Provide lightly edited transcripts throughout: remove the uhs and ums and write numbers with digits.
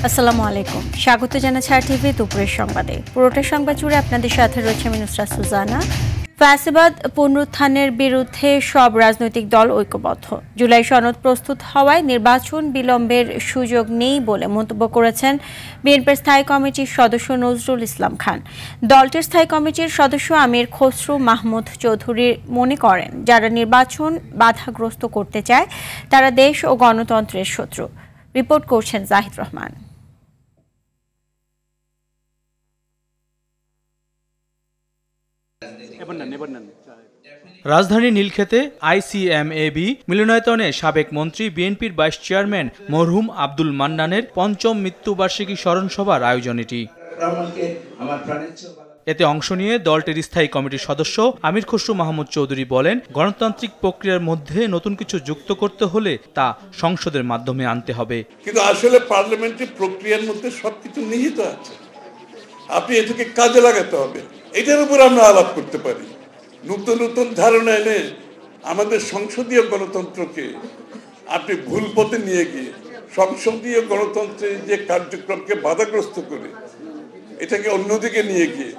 আসসালামু আলাইকুম, স্বাগত জানাচ্ছি RTV দুপুরের সংবাদে। পুরোটা সংবাদ জুড়ে আপনাদের সাথে রয়েছে আমি নুসরাত সুজানা। ফ্যাসিবাদ পুনরুত্থানের বিরুদ্ধে সব রাজনৈতিক দল ঐক্যবদ্ধ। জুলাই সনদ প্রস্তুত হওয়ায় নির্বাচন বিলম্বের সুযোগ নেই বলে মন্তব্য করেছেন বিএনপির স্থায়ী কমিটির সদস্য নজরুল ইসলাম খান। দলটির স্থায়ী কমিটির সদস্য আমির খসরু মাহমুদ চৌধুরী মনে করেন, যারা নির্বাচন বাধাগ্রস্ত করতে চায় তারা দেশ ও গণতন্ত্রের শত্রু। রিপোর্ট করছেন জাহিদ রহমান। রাজধানীর নীলক্ষেতে ICMAB মিলনায়তনে সাবেক মন্ত্রী বিএনপির ভাইস চেয়ারম্যান মরহুম আব্দুল মান্নানের পঞ্চম মৃত্যুবার্ষিকী স্মরণসভার আয়োজন এটি। এতে অংশ নিয়ে দলটির স্থায়ী কমিটির সদস্য আমির খসরু মাহমুদ চৌধুরী বলেন, গণতান্ত্রিক প্রক্রিয়ার মধ্যে নতুন কিছু যুক্ত করতে হলে তা সংসদের মাধ্যমে আনতে হবে। কিন্তু আসলে পার্লামেন্টারি প্রক্রিয়ার মধ্যে সবকিছু নিহিত আছে, আপনি এটাকে কাজে লাগাতে হবে। এটার উপর আমরা আলাপ করতে পারি, নতুন নতুন ধারণা এনে আমাদের সংসদীয় গণতন্ত্রকে আপনি ভুল পথে নিয়ে গিয়ে সংসদীয় গণতন্ত্রের যে কার্যক্রমকে বাধাগ্রস্ত করে এটাকে অন্যদিকে নিয়ে গিয়ে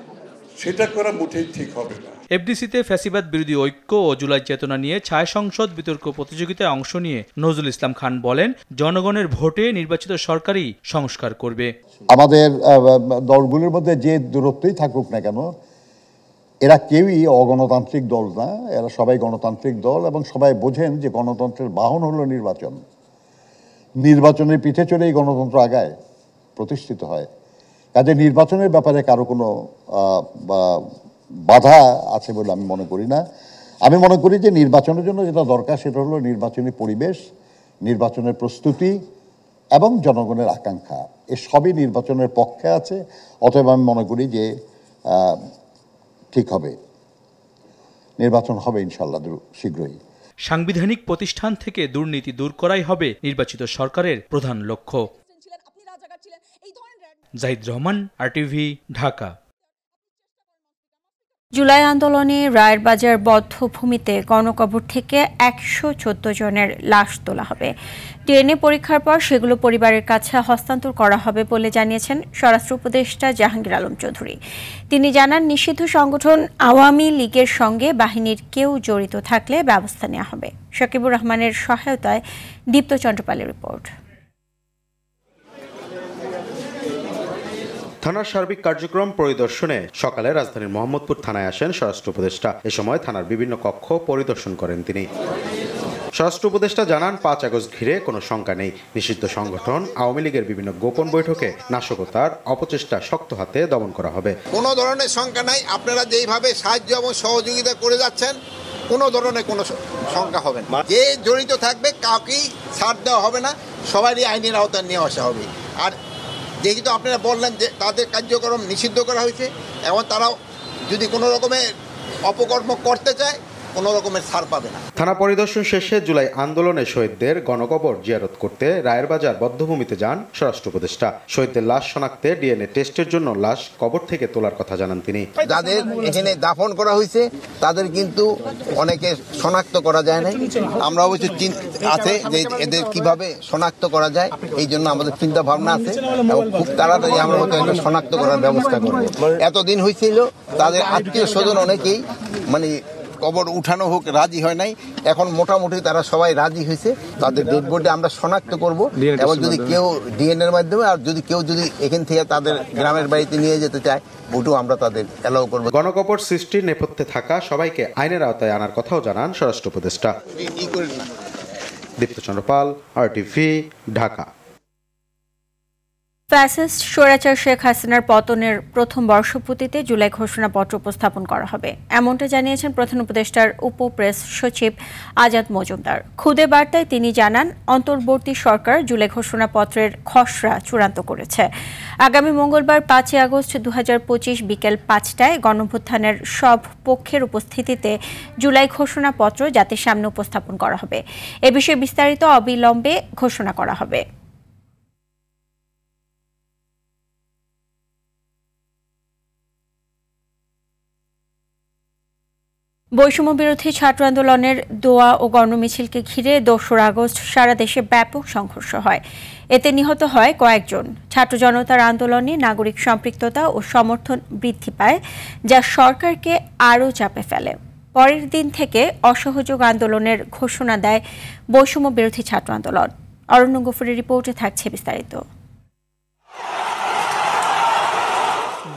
সেটা করা মোটেই ঠিক হবে না। এফডিসিতে ফ্যাসিবাদ বিরোধী ঐক্য ও জুলাই চেতনা নিয়ে ছায়া সংসদ বিতর্ক প্রতিযোগিতায় অংশ নিয়ে নজরুল ইসলাম খান বলেন, জনগণের ভোটে নির্বাচিত সরকারই সংস্কার করবে। আমাদের দলগুলোর মধ্যে যে দূরত্বই থাকুক না কেন, এরা কেউই অগণতান্ত্রিক দল না, এরা সবাই গণতান্ত্রিক দল এবং সবাই বোঝেন যে গণতন্ত্রের বাহন হলো নির্বাচন। নির্বাচনের পিঠে চড়েই গণতন্ত্র আগায়, প্রতিষ্ঠিত হয়। কাজে নির্বাচনের ব্যাপারে কারো কোনো বাধা আছে বলে আমি মনে করি না। আমি মনে করি যে নির্বাচনের জন্য যেটা দরকার সেটা হলো নির্বাচনী পরিবেশ, নির্বাচনের প্রস্তুতি এবং জনগণের আকাঙ্ক্ষা, এ সবই নির্বাচনের পক্ষে আছে। অতএব আমি মনে করি যে ঠিক হবে, নির্বাচন হবে ইনশাল্লাহ শীঘ্রই। সাংবিধানিক প্রতিষ্ঠান থেকে দুর্নীতি দূর করাই হবে নির্বাচিত সরকারের প্রধান লক্ষ্য। জাহিদ রহমান, RTV, ঢাকা। জুলাই আন্দোলনে রায়েরবাজার বধ্যভূমিতে গণকবর থেকে 114 জনের লাশ তোলা হবে। ডিএনএ পরীক্ষার পর সেগুলো পরিবারের কাছে হস্তান্তর করা হবে বলে জানিয়েছেন স্বরাষ্ট্র উপদেষ্টা জাহাঙ্গীর আলম চৌধুরী। তিনি জানান, নিষিদ্ধ সংগঠন আওয়ামী লীগের সঙ্গে বাহিনীর কেউ জড়িত থাকলে ব্যবস্থা নেওয়া হবে। শাকিবুর রহমানের সহায়তায় দীপ্ত চন্দ্রপালের রিপোর্ট। থানার সার্বিক কার্যক্রম পরিদর্শনে সকালে রাজধানীর মোহাম্মদপুর থানায় আসেন স্বরাষ্ট্র উপদেষ্টা। এ সময় থানার বিভিন্ন কক্ষ পরিদর্শন করেন তিনি। স্বরাষ্ট্র উপদেষ্টা জানান, 5 আগস্ট ঘিরে কোনো শঙ্কা নেই। নিষিদ্ধ সংগঠন আওয়ামী লীগের বিভিন্ন গোপন বৈঠকে নাশকতার অপচেষ্টা শক্ত হাতে দমন করা হবে। কোনো ধরনের শঙ্কা নাই। আপনারা যেইভাবে সাহায্য এবং সহযোগিতা করে যাচ্ছেন, কোনো ধরনের কোনো শঙ্কা হবে না। যে জড়িত থাকবে কাউকেই ছাড় দেওয়া হবে না, সবারই আইনের আওতায় নিয়ে আসা হবে। আর যেহেতু আপনারা বললেন যে তাদের কার্যক্রম নিষিদ্ধ করা হয়েছে, এবং তারাও যদি কোনো রকমের অপকর্ম করতে চায় কোনো রকমের ছাড় পাবে না। থানা পরিদর্শন শেষে জুলাই আন্দোলনে শহীদদের গণকবর জিয়ারত করতে রায়েরবাজার বধ্যভূমিতে যান স্বরাষ্ট্র উপদেষ্টা। শহীদদের লাশ শনাক্তে ডিএনএ টেস্টের জন্য লাশ কবর থেকে তোলার কথা জানান তিনি। যাদের এখানে দাফন করা হয়েছে তাদের কিন্তু অনেকে শনাক্ত করা যায় না। আমরা অবশ্য আছে যে এদের কিভাবে শনাক্ত করা যায়, এই জন্য আমাদের চিন্তা ভাবনা আছে এবং খুব তাড়াতাড়ি আমরা হয়তো শনাক্ত করার ব্যবস্থা করব। এতদিন হয়েছিল তাদের আত্মীয় স্বজন অনেকেই মানে কবর উঠানো হোক রাজি হয় নাই, এখন মোটামুটি তারা সবাই রাজি হয়েছে। তাদের ডেড বডি আমরা শনাক্ত করব এবং যদি কেউ ডিএনএর মাধ্যমে, আর যদি কেউ যদি এখান থেকে তাদের গ্রামের বাড়িতে নিয়ে যেতে চায় ওটাও আমরা তাদের অ্যালাউ করব। গণকবর সৃষ্টির নেপথ্যে থাকা সবাইকে আইনের আওতায় আনার কথাও জানান স্বরাষ্ট্র উপদেষ্টা। দীপ্ত চন্দ্রপাল, RTV, ঢাকা। ফ্যাসিস্ট স্বৈরাচার শেখ হাসিনার পতনের প্রথম বর্ষপূর্তিতে জুলাই ঘোষণাপত্র উপস্থাপন করা হবে, এমনটা জানিয়েছেন প্রধান উপদেষ্টার উপপ্রেস সচিব আজাদ মজুমদার। খুদে বার্তায় তিনি জানান, অন্তর্বর্তী সরকার জুলাই ঘোষণাপত্রের খসড়া চূড়ান্ত করেছে। আগামী মঙ্গলবার 5 আগস্ট 2025 বিকেল 5টায় গণঅভ্যুত্থানের সব পক্ষের উপস্থিতিতে জুলাই ঘোষণাপত্র জাতির সামনে উপস্থাপন করা হবে। এ বিষয়ে বিস্তারিত অবিলম্বে ঘোষণা করা হবে। বৈষম্য বিরোধী ছাত্র আন্দোলনের দোয়া ও গণমিছিলকে ঘিরে ২রা আগস্ট সারা দেশে ব্যাপক সংঘর্ষ হয়। এতে নিহত হয় কয়েকজন। ছাত্র জনতার আন্দোলনে নাগরিক সম্পৃক্ততা ও সমর্থন বৃদ্ধি পায়, যা সরকারকে আরও চাপে ফেলে। পরের দিন থেকে অসহযোগ আন্দোলনের ঘোষণা দেয় বৈষম্য বিরোধী ছাত্র আন্দোলন। অরণ্য গফুরের রিপোর্টে থাকছে বিস্তারিত।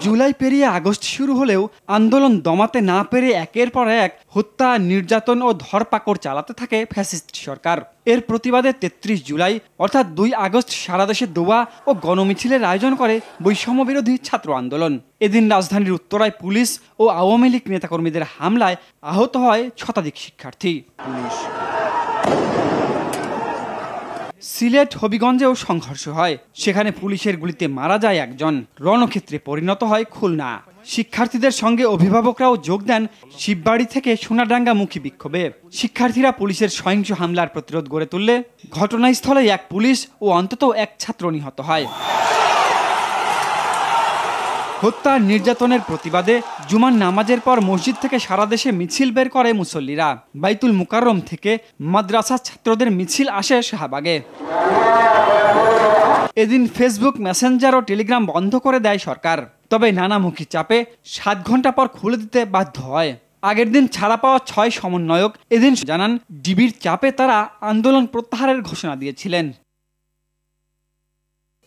জুলাই পেরিয়ে আগস্ট শুরু হলেও আন্দোলন দমাতে না পেরে একের পর এক হত্যা, নির্যাতন ও ধরপাকড় চালাতে থাকে ফ্যাসিস্ট সরকার। এর প্রতিবাদে ৩৩ জুলাই অর্থাৎ ২ আগস্ট সারা দেশে দোয়া ও গণমিছিলের আয়োজন করে বৈষম্য বিরোধী ছাত্র আন্দোলন। এদিন রাজধানীর উত্তরায় পুলিশ ও আওয়ামী লীগ নেতাকর্মীদের হামলায় আহত হয় শতাধিক শিক্ষার্থী। সিলেট হবিগঞ্জেও সংঘর্ষ হয়, সেখানে পুলিশের গুলিতে মারা যায় একজন। রণক্ষেত্রে পরিণত হয় খুলনা। শিক্ষার্থীদের সঙ্গে অভিভাবকরাও যোগ দেন শিববাড়ি থেকে সোনাডাঙ্গামুখী বিক্ষোভে। শিক্ষার্থীরা পুলিশের সহিংস হামলার প্রতিরোধ গড়ে তুললে ঘটনাস্থলে এক পুলিশ ও অন্তত এক ছাত্র নিহত হয়। হত্যা, নির্যাতনের প্রতিবাদে জুমার নামাজের পর মসজিদ থেকে সারা দেশে মিছিল বের করে মুসল্লিরা। বাইতুল মুকাররম থেকে মাদ্রাসা ছাত্রদের মিছিল আসে শাহবাগে। এদিন ফেসবুক, মেসেঞ্জার ও টেলিগ্রাম বন্ধ করে দেয় সরকার। তবে নানামুখী চাপে 7 ঘন্টা পর খুলে দিতে বাধ্য হয়। আগের দিন ছাড়া পাওয়া 6 সমন্বয়ক এদিন জানান ডিবির চাপে তারা আন্দোলন প্রত্যাহারের ঘোষণা দিয়েছিলেন।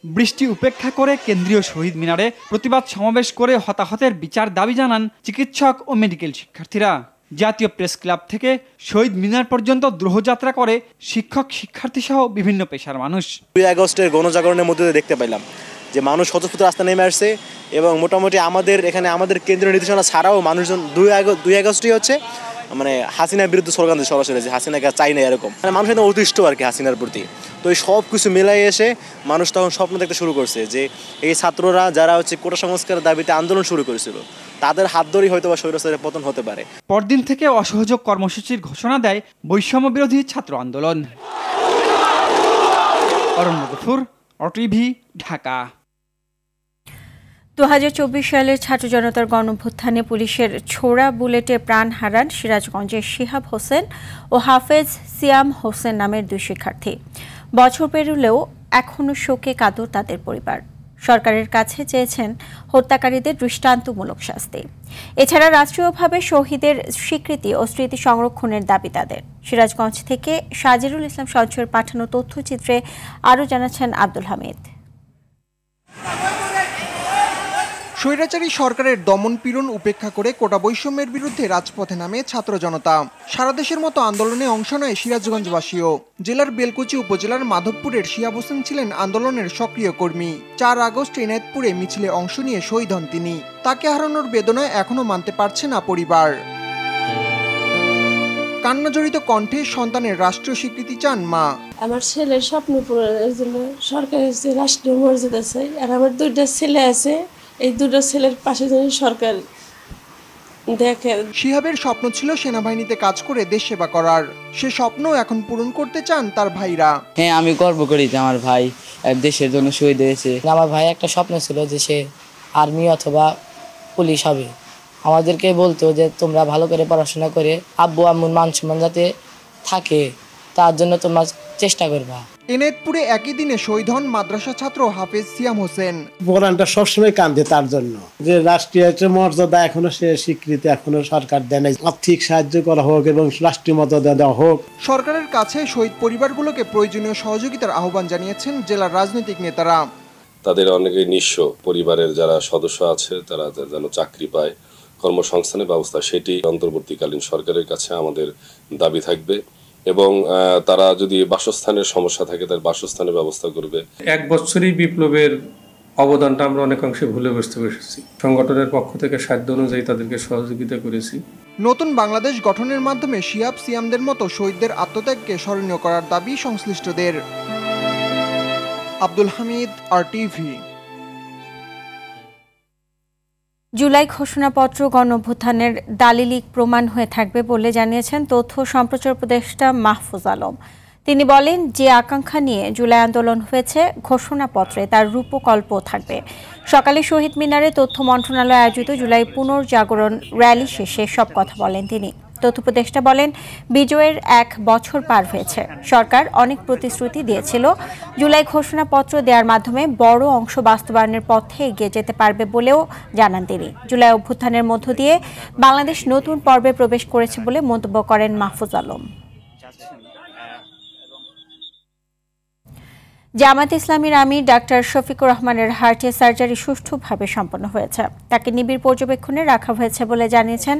বৃষ্টি উপেক্ষা করে কেন্দ্রীয় শহীদ মিনারে প্রতিবাদ সমাবেশ করে হতাহতের বিচার দাবি জানান চিকিৎসক ও মেডিকেল শিক্ষার্থীরা। জাতীয় প্রেস ক্লাব থেকে শহীদ মিনার পর্যন্ত দ্রোহযাত্রা করে শিক্ষক, শিক্ষার্থী সহ বিভিন্ন পেশার মানুষ। ২ আগস্টের গণজাগরণের মধ্যে দেখতে পেলাম যে মানুষ স্বতঃস্ফূর্ত রাস্তা নেমে আসছে এবং মোটামুটি আমাদের এখানে আমাদের কেন্দ্রীয় নির্দেশনা ছাড়াও মানুষজন ২ আগস্টই হচ্ছে মানে হাসিনার বিরুদ্ধে স্লোগান দিয়ে সরাসরি যে হাসিনাকে চাই না, এরকম মানে মানুষ একদম অতিষ্ঠ আর কি হাসিনার প্রতি। তো এই সব কিছু মিলাই এসে মানুষ তখন স্বপ্ন দেখতে শুরু করছে যে এই ছাত্ররা যারা হচ্ছে কোটা সংস্কারের দাবিতে আন্দোলন শুরু করেছিল তাদের হাত ধরেই হয়তো বা স্বৈরাচারের পতন হতে পারে। পরদিন থেকে অসহযোগ কর্মসূচির ঘোষণা দেয় বৈষম্য বিরোধী ছাত্র আন্দোলন। অরণ্য গফুর, অটিভি, ঢাকা। ২০২৪ সালের ছাত্র জনতার গণঅভ্যুত্থানে পুলিশের ছোড়া বুলেটে প্রাণ হারান সিরাজগঞ্জের শিহাব হোসেন ও হাফেজ সিয়াম হোসেন নামের 2 শিক্ষার্থী। বছর পেরোলেও এখনও শোকে কাতর তাদের পরিবার। সরকারের কাছে চেয়েছেন হত্যাকারীদের দৃষ্টান্তমূলক শাস্তি। এছাড়া রাষ্ট্রীয়ভাবে শহীদের স্বীকৃতি ও স্মৃতি সংরক্ষণের দাবি তাদের। সিরাজগঞ্জ থেকে সাজিরুল ইসলাম সঞ্চয়ের পাঠানো তথ্যচিত্রে আরও জানাচ্ছেন আব্দুল হামিদ। স্বৈরাচারী সরকারের দমন পীড়ন উপেক্ষা করে কোটা বৈষম্যের বিরুদ্ধে রাজপথে নামে ছাত্র জনতা। সারা দেশের মতো আন্দোলনে অংশ নেয় সিরাজগঞ্জবাসীও। জেলার বেলকুচি উপজেলার মাধবপুরের শিহাব হোসেন ছিলেন আন্দোলনের সক্রিয় কর্মী। 4 আগস্ট এনায়েতপুরে মিছিলে অংশ নিয়ে শহীদ হন তিনি। তাকে হারানোর বেদনায় এখনো মানতে পারছে না পরিবার। কান্নাজড়িত কণ্ঠে সন্তানের রাষ্ট্রীয় স্বীকৃতি চান মা। আমার ছেলের স্বপ্ন পূরণের জন্য সরকারের যে রাষ্ট্রীয় মর্যাদা চাই, আর আমার 2টা ছেলে আছে, এই 2টা ছেলের পাশে যেন সরকার দেখে। শিহাবের স্বপ্ন ছিল সেনাবাহিনীতে কাজ করে দেশ সেবা করার। সে স্বপ্ন এখন পূরণ করতে চান তার ভাইরা। হ্যাঁ, আমি গর্ব করি যে আমার ভাই দেশের জন্য শহীদ হয়েছে। আমার ভাই একটা স্বপ্ন ছিল যে সে আর্মি অথবা পুলিশ হবে। আমাদেরকে বলতো যে তোমরা ভালো করে পড়াশোনা করে আব্বু আম্মুর মান সম্মান যাতে থাকে তার জন্য তোমরা চেষ্টা করবা। এনায়েতপুরে একই দিনে শহীদ হন মাদ্রাসা ছাত্র হাফেজ সিয়াম হোসেন। পরানটা সবসময় কান্দে তার জন্য যে রাষ্ট্রীয় মর্যাদা এখনো সে স্বীকৃতি এখনো সরকার দেয় নাই। আর্থিক সাহায্য করা হোক এবং রাষ্ট্রীয় মর্যাদা দেওয়া হোক। সরকারের কাছে শহীদ পরিবারগুলোকে প্রয়োজনীয় সহযোগিতার আহ্বান জানিয়েছেন জেলার রাজনৈতিক নেতারা। তাদের অনেকে নিঃস্ব পরিবারের যারা সদস্য আছে তারা যেন চাকরি পায়, কর্মসংস্থানের ব্যবস্থা, সেটি অন্তর্বর্তীকালীন সরকারের কাছে আমাদের দাবি থাকবে এবং তারা যদি বাসস্থানের সমস্যা থাকে তার বাসস্থানের ব্যবস্থা করবে। 1 বছরই বিপ্লবের অবদানটা আমরা অনেকাংশে ভুলে বসতে বসেছি। সংগঠনের পক্ষ থেকে সাধ্য অনুযায়ী তাদেরকে সহযোগিতা করেছি। নতুন বাংলাদেশ গঠনের মাধ্যমে শিহাব সিয়ামদের মতো শহীদদের আত্মত্যাগকে স্মরণীয় করার দাবি সংশ্লিষ্টদের। আব্দুল হামিদ, RTV। জুলাই ঘোষণাপত্র গণঅভ্যুত্থানের দালিলিক প্রমাণ হয়ে থাকবে বলে জানিয়েছেন তথ্য সম্প্রচার উপদেষ্টা মাহফুজ আলম। তিনি বলেন, যে আকাঙ্ক্ষা নিয়ে জুলাই আন্দোলন হয়েছে ঘোষণাপত্রে তার রূপকল্প থাকবে। সকালে শহীদ মিনারে তথ্য মন্ত্রণালয় আয়োজিত জুলাই পুনর্জাগরণ র্যালি শেষে সব কথা বলেন তিনি। তথ্য উপদেষ্টা বলেন, বিজয়ের 1 বছর পার হয়েছে। সরকার অনেক প্রতিশ্রুতি দিয়েছিল। জুলাই ঘোষণাপত্র দেওয়ার মাধ্যমে বড় অংশ বাস্তবায়নের পথে এগিয়ে যেতে পারবে বলেও জানান তিনি। জুলাই অভ্যুত্থানের মধ্য দিয়ে বাংলাদেশ নতুন পর্বে প্রবেশ করেছে বলে মন্তব্য করেন মাহফুজ আলম। জামায়াতে ইসলামীর আমির ডাক্তার শফিকুর রহমানের হার্টে সার্জারি সুষ্ঠুভাবে সম্পন্ন হয়েছে। তাকে নিবিড় পর্যবেক্ষণে রাখা হয়েছে বলে জানিয়েছেন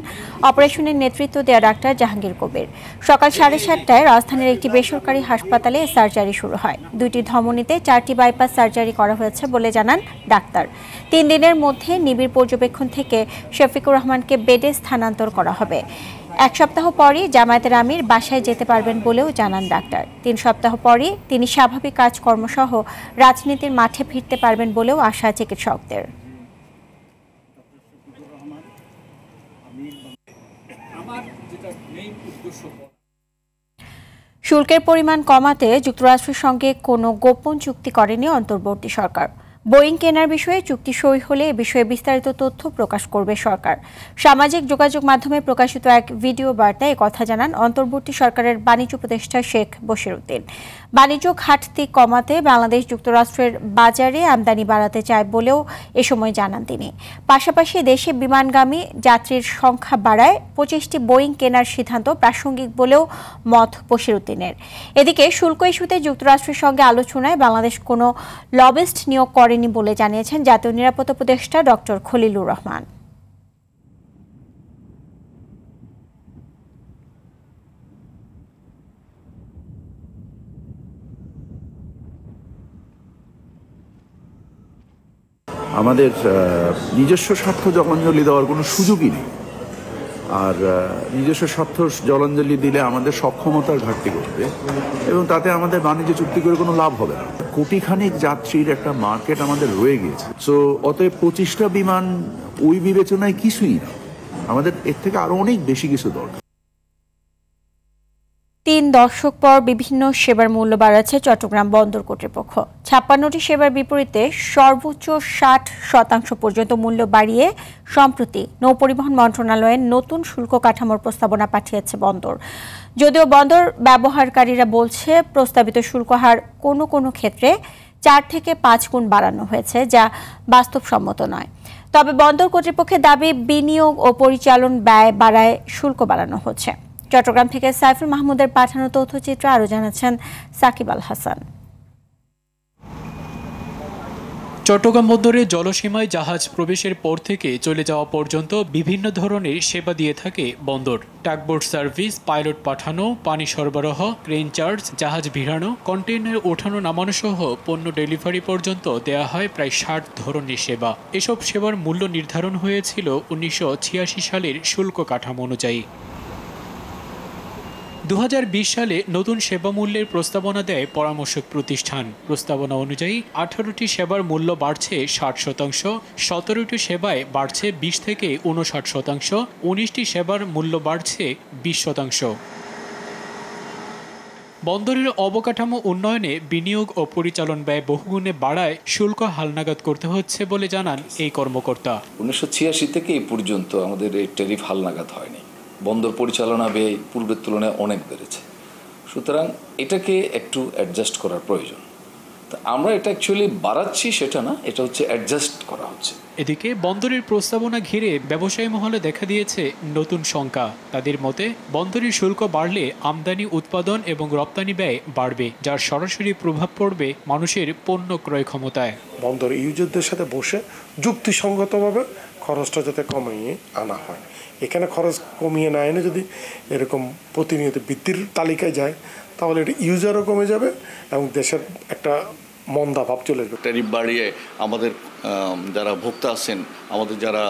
অপারেশনের নেতৃত্ব দেওয়া ডাক্তার জাহাঙ্গীর কবির। সকাল 7:30টায় রাজধানীর একটি বেসরকারি হাসপাতালে সার্জারি শুরু হয়। 2টি ধমনীতে 4টি বাইপাস সার্জারি করা হয়েছে বলে জানান ডাক্তার। 3 দিনের মধ্যে নিবিড় পর্যবেক্ষণ থেকে শফিকুর রহমানকে বেডে স্থানান্তর করা হবে। 1 সপ্তাহ পরই জামায়াতের আমির বাসায় যেতে পারবেন বলেও জানান ডাক্তার। 3 সপ্তাহ পরই তিনি স্বাভাবিক কাজকর্ম সহ রাজনীতির মাঠে ফিরতে পারবেন বলেও আশা চিকিৎসকদের। শুল্কের পরিমাণ কমাতে যুক্তরাষ্ট্রের সঙ্গে কোনো গোপন চুক্তি করেনি অন্তর্বর্তী সরকার। বোয়িং কেনার বিষয়ে চুক্তি সই হলে এ বিষয়ে বিস্তারিত তথ্য প্রকাশ করবে সরকার। সামাজিক যোগাযোগ মাধ্যমে প্রকাশিত এক ভিডিও বার্তায় কথা জানান অন্তর্বর্তী সরকারের বাণিজ্য উপদেষ্টা শেখ বশির উদ্দিন। বাণিজ্য ঘাটতি কমাতে বাংলাদেশ যুক্তরাষ্ট্রের বাজারে আমদানি বাড়াতে চায় বলেও এ সময় জানান তিনি। পাশাপাশি দেশে বিমানগামী যাত্রীর সংখ্যা বাড়ায় 25টি বোয়িং কেনার সিদ্ধান্ত প্রাসঙ্গিক বলেও মত বশির উদ্দিনের। এদিকে শুল্ক ইস্যুতে যুক্তরাষ্ট্রের সঙ্গে আলোচনায় বাংলাদেশ কোনো লবিস্ট নিয়োগ করেনি বলে জানিয়েছেন জাতীয় নিরাপত্তা উপদেষ্টা ডক্টর খলিলুর রহমান। আমাদের নিজস্ব স্বার্থ জলাঞ্জলি দেওয়ার কোনো সুযোগই নেই। আর নিজস্ব স্বার্থ জলাঞ্জলি দিলে আমাদের সক্ষমতার ঘাটতি ঘটবে এবং তাতে আমাদের বাণিজ্য চুক্তি করে কোনো লাভ হবে না। কোটিখানিক যাত্রীর একটা মার্কেট আমাদের রয়ে গিয়েছে। সো অতএব 25টা বিমান ওই বিবেচনায় কিছুই না, আমাদের এর থেকে আরো অনেক বেশি কিছু দরকার। 3 দশক পর বিভিন্ন সেবার মূল্য বাড়াচ্ছে চট্টগ্রাম বন্দর কর্তৃপক্ষ। 56টি সেবার বিপরীতে সর্বোচ্চ 60% পর্যন্ত মূল্য বাড়িয়ে সম্প্রতি নৌপরিবহন মন্ত্রণালয়ের নতুন শুল্ক কাঠামোর প্রস্তাবনা পাঠিয়েছে বন্দর। যদিও বন্দর ব্যবহারকারীরা বলছে প্রস্তাবিত শুল্ক হার কোনো কোনো ক্ষেত্রে 4 থেকে 5 গুণ বাড়ানো হয়েছে, যা বাস্তবসম্মত নয়। তবে বন্দর কর্তৃপক্ষের দাবি বিনিয়োগ ও পরিচালন ব্যয় বাড়ায় শুল্ক বাড়ানো হচ্ছে। চট্টগ্রাম থেকে সাইফুল মাহমুদের পাঠানো তথ্যচিত্র আরও জানাচ্ছেন সাকিব আল হাসান। চট্টগ্রাম বন্দরে জলসীমায় জাহাজ প্রবেশের পর থেকে চলে যাওয়া পর্যন্ত বিভিন্ন ধরনের সেবা দিয়ে থাকে বন্দর। টাগবোট সার্ভিস, পাইলট পাঠানো, পানি সরবরাহ, ক্রেন চার্জ, জাহাজ ভিড়ানো, কন্টেইনার ওঠানো নামানো সহ পণ্য ডেলিভারি পর্যন্ত দেয়া হয় প্রায় 60 ধরনের সেবা। এসব সেবার মূল্য নির্ধারণ হয়েছিল 1986 সালের শুল্ক কাঠামো অনুযায়ী। 2020 সালে নতুন সেবা মূল্যের প্রস্তাবনা দেয় পরামর্শক প্রতিষ্ঠান। প্রস্তাবনা অনুযায়ী 18টি সেবার মূল্য বাড়ছে 60%, 17টি সেবায় বাড়ছে 20 থেকে 59%, 19টি সেবার মূল্য বাড়ছে 20%। বন্দরের অবকাঠামো উন্নয়নে বিনিয়োগ ও পরিচালন ব্যয় বহুগুণে বাড়ায় শুল্ক হালনাগাদ করতে হচ্ছে বলে জানান এই কর্মকর্তা। 1986 থেকে এই পর্যন্ত আমাদের এই ট্যারিফ হালনাগাদ হয়নি। বন্দর পরিচালনা ব্যয় পূর্বের তুলনায় অনেক বেড়েছে, সুতরাং এটাকে একটু অ্যাডজাস্ট করার প্রয়োজন। তা আমরা এটা অ্যাকচুয়ালি বাড়াচ্ছি সেটা না, এটা হচ্ছে অ্যাডজাস্ট করা হচ্ছে। এদিকে বন্দরের প্রস্তাবনা ঘিরে ব্যবসায়ী মহলে দেখা দিয়েছে নতুন শঙ্কা। তাদের মতে বন্দরের শুল্ক বাড়লে আমদানি, উৎপাদন এবং রপ্তানি ব্যয় বাড়বে, যার সরাসরি প্রভাব পড়বে মানুষের পণ্য ক্রয় ক্ষমতায়। বন্দর ইউজারদের সাথে বসে যুক্তিসঙ্গতভাবে খরচটা যাতে কমিয়ে আনা হয়। এখানে খরচ কমিয়ে না এনে যদি এরকম প্রতিনিয়ত বৃদ্ধির তালিকায় যায় তাহলে এটা ইউজারও কমে যাবে এবং দেশের একটা মন্দা ভাব চলে আসবে। ট্যারিফ বাড়িয়ে আমাদের যারা ভোক্তা আছেন, আমাদের যারা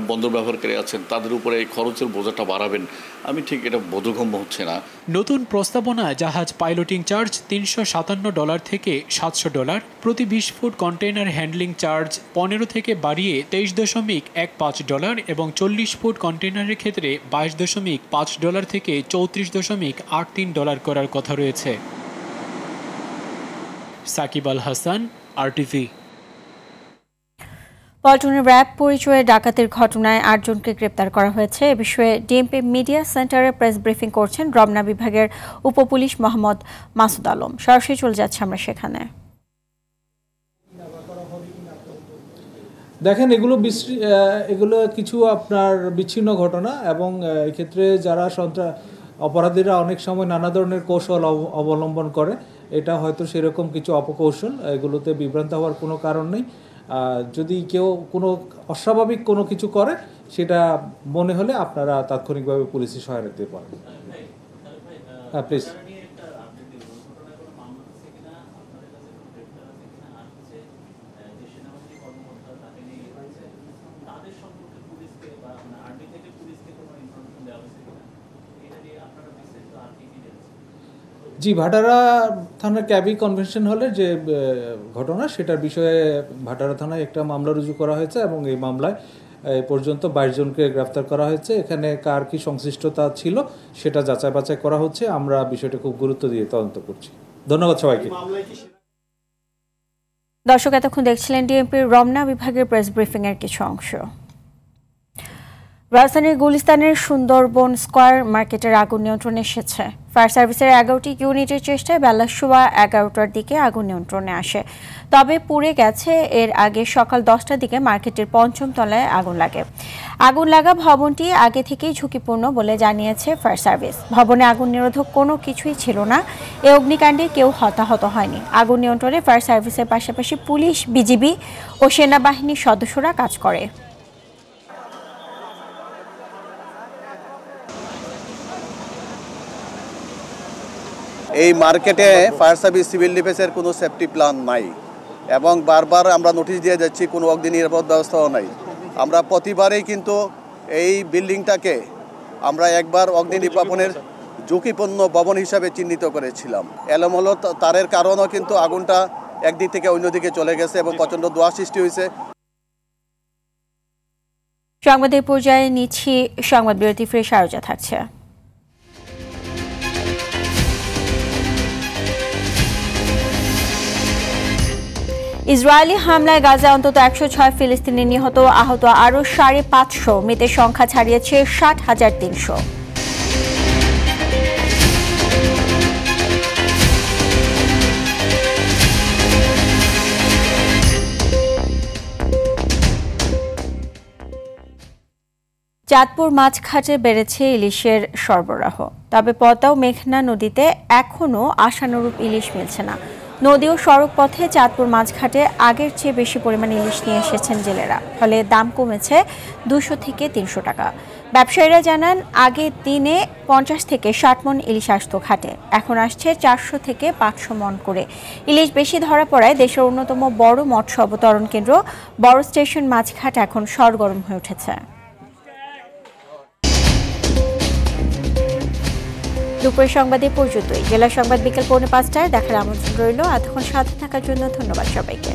বন্দর ব্যবহারকারী আছেন, তাদের উপরে এই খরচের বোঝাটা বাড়াবেন, আমি ঠিক এটা বোধগম্য হচ্ছে না। নতুন প্রস্তাবনায় জাহাজ পাইলটিং চার্জ $357 থেকে $700, প্রতি 20 ফুট কন্টেইনার হ্যান্ডলিং চার্জ 15 থেকে বাড়িয়ে $23.15 এবং 40 ফুট কন্টেইনারের ক্ষেত্রে $22.5 থেকে $34.83 করার কথা রয়েছে। সাকিব আল হাসান, RTV। পল্টনের র্যাব পরিচয়ে ডাকাতির ঘটনায় 8 জনকে গ্রেপ্তার করা হয়েছে। এ বিষয়ে ডিএমপি মিডিয়া সেন্টারে প্রেস ব্রিফিং করছেন রমনা বিভাগের উপপুলিশ মোহাম্মদ মাসুদ আলম। সরাসরি চলে যাচ্ছে আমরা সেখানে। দেখেন, এগুলো কিছু আপনার বিচ্ছিন্ন ঘটনা, এবং এক্ষেত্রে যারা অপরাধীরা অনেক সময় নানা ধরনের কৌশল অবলম্বন করে। এটা হয়তো সেরকম কিছু অপকৌশল, এগুলোতে বিভ্রান্ত হওয়ার কোনো কারণ নেই। যদি কেউ কোনো অস্বাভাবিক কোনো কিছু করে, সেটা মনে হলে আপনারা তাৎক্ষণিকভাবে পুলিশের সহায়তা নিতে পারেন। হ্যাঁ, প্লিজ। জি, ভাটারা থানার ক্যাবি কনভেনশন হলের যে ঘটনা, সেটার বিষয়ে ভাটারা থানায় একটা মামলা রুজু করা হয়েছে, এবং এই মামলায় এই পর্যন্ত 22 জনকে গ্রেফতার করা হয়েছে। এখানে কার কি সংশ্লিষ্টতা ছিল সেটা যাচাই বাছাই করা হচ্ছে। আমরা বিষয়টা খুব গুরুত্ব দিয়ে তদন্ত করছি। ধন্যবাদ সবাইকে। দর্শক, এতক্ষণ দেখছিলেন ডিএমপির রমনা বিভাগের প্রেস ব্রিফিং এর কিছু অংশ। রাজধানীর গুলিস্তানের সুন্দরবন স্কয়ার মার্কেটের আগুন নিয়ন্ত্রণে এসেছে। ফায়ার সার্ভিসের 11টি ইউনিটের চেষ্টায় বেলা 11:15টার দিকে আগুন নিয়ন্ত্রণে আসে। তবে পুড়ে গেছে। এর আগে সকাল 10টার দিকে মার্কেটের 5ম তলায় আগুন লাগে। আগুন লাগা ভবনটি আগে থেকেই ঝুঁকিপূর্ণ বলে জানিয়েছে ফায়ার সার্ভিস। ভবনে আগুন নিরোধক কোনো কিছুই ছিল না। এ অগ্নিকাণ্ডে কেউ হতাহত হয়নি। আগুন নিয়ন্ত্রণে ফায়ার সার্ভিসের পাশাপাশি পুলিশ, বিজিবি ও সেনাবাহিনীর সদস্যরা কাজ করে। এই মার্কেটে ফায়ার সার্ভিস, সিভিল ডিফেন্সের কোনো সেফটি প্ল্যান নাই, এবং বারবার আমরা নোটিশ দিয়ে যাচ্ছি, কোনো অগ্নি নিরাপদ ব্যবস্থাও নাই। আমরা প্রতিবারেই কিন্তু এই বিল্ডিংটাকে আমরা একবার অগ্নি নির্বাপনের ঝুঁকিপূর্ণ ভবন হিসাবে চিহ্নিত করেছিলাম। এলোমেলো তারের কারণেও কিন্তু আগুনটা একদিক থেকে অন্যদিকে চলে গেছে এবং প্রচণ্ড ধোঁয়া সৃষ্টি হয়েছে। সংবাদের পর্যায়ে নিচ্ছি সংবাদ বিরতি, ফ্রেশ আয়োজা থাকছে। ইসরায়েলি হামলায় গাজায় অন্তত 106 ফিলিস্তিনি নিহত, আহত আরও 550। মৃতের সংখ্যা ছাড়িয়েছে 60,300। চাঁদপুর মাছঘাটে বেড়েছে ইলিশের সরবরাহ, তবে পদ্মা ও মেঘনা নদীতে এখনও আশানুরূপ ইলিশ মিলছে না। নদী ও সড়ক পথে চাঁদপুর মাছঘাটে আগের চেয়ে বেশি পরিমাণে ইলিশ নিয়ে এসেছেন জেলেরা, ফলে দাম কমেছে 200 থেকে 300 টাকা। ব্যবসায়ীরা জানান, আগে দিনে 50 থেকে 60 মণ ইলিশ আসতো ঘাটে, এখন আসছে 400 থেকে 500 মণ করে। ইলিশ বেশি ধরা পড়ায় দেশের অন্যতম বড় মৎস্য অবতরণ কেন্দ্র বড় স্টেশন মাছঘাট এখন সরগরম হয়ে উঠেছে। দুপুরের সংবাদে পর্যন্তই। জেলা সংবাদ বিকেল 4:45টায় দেখার আমন্ত্রণ রইল। এতক্ষণ সাথে থাকার জন্য ধন্যবাদ সবাইকে।